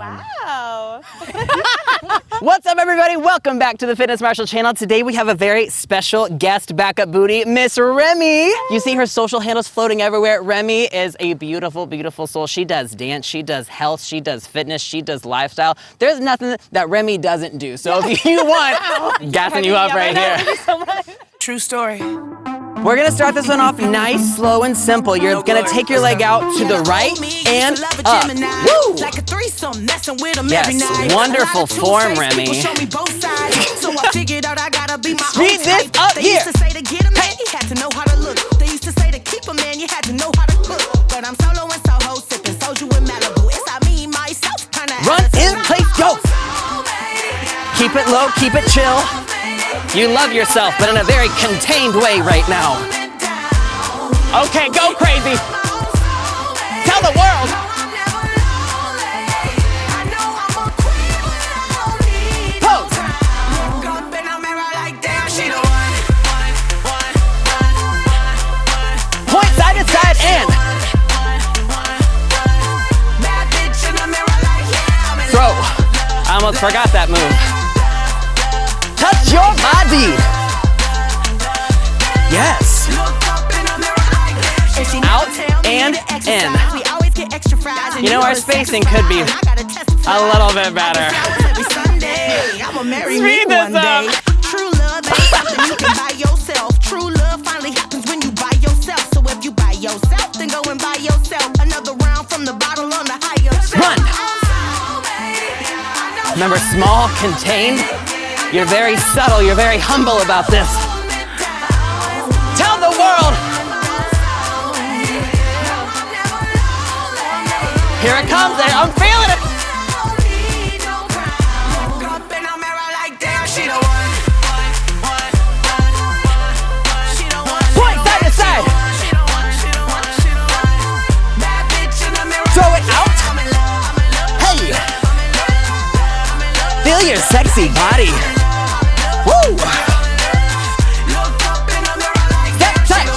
Wow. What's up, everybody? Welcome back to the Fitness Marshall channel. Today we have a very special guest backup booty, Miss Remi. You see her social handles floating everywhere. Remi is a beautiful, beautiful soul. She does dance, she does health, she does fitness, she does lifestyle. There's nothing that Remi doesn't do. So if you want, gassing you up right here. Thank you so much. True story. We're gonna start this one off nice, slow, and simple. You're gonna take your leg out to the right and up. Woo! Yes, wonderful form, Remi. Speed this up here. Run in place, go. Keep it low, keep it chill. You love yourself, but in a very contained way right now. Okay, go crazy. Tell the world. Pose. Point side to side and throw. I almost forgot that move. Touch your body. Yes. Out and in. You know, our spacing could be a little bit better. Speed this up. True love ain't something you can buy yourself. True love finally happens when you buy yourself. So if you buy yourself, then go and buy yourself another round from the bottle on the higher shelf. Run. Remember, small, contained. You're very subtle, you're very humble about this. Tell the world. Here it comes, I'm feeling it. Point side to side. Throw it out. Hey. Feel your sexy body. Woo! Step touch.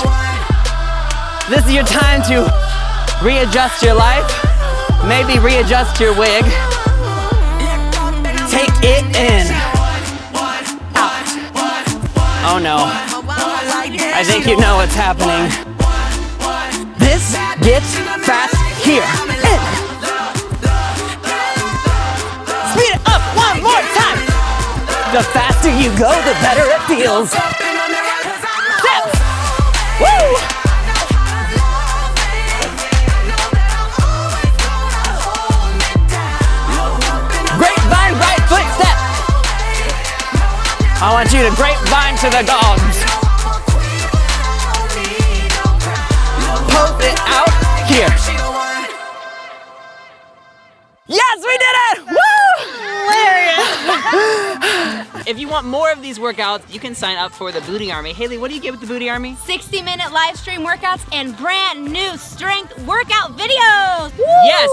This is your time to readjust your life. Maybe readjust your wig. Take it in. Out. Oh no. I think you know what's happening. This gets fast here. In. Speed it up one more time. The faster you go, the better it feels. Steps. Woo! Grapevine right foot step. I want you to grapevine to the gods. Pose it out here. Yes, we did it! Woo! Hilarious! If you want more of these workouts, you can sign up for the Booty Army. Haley, what do you get with the Booty Army? 60-minute live stream workouts and brand new strength workout videos. Woo! Yes.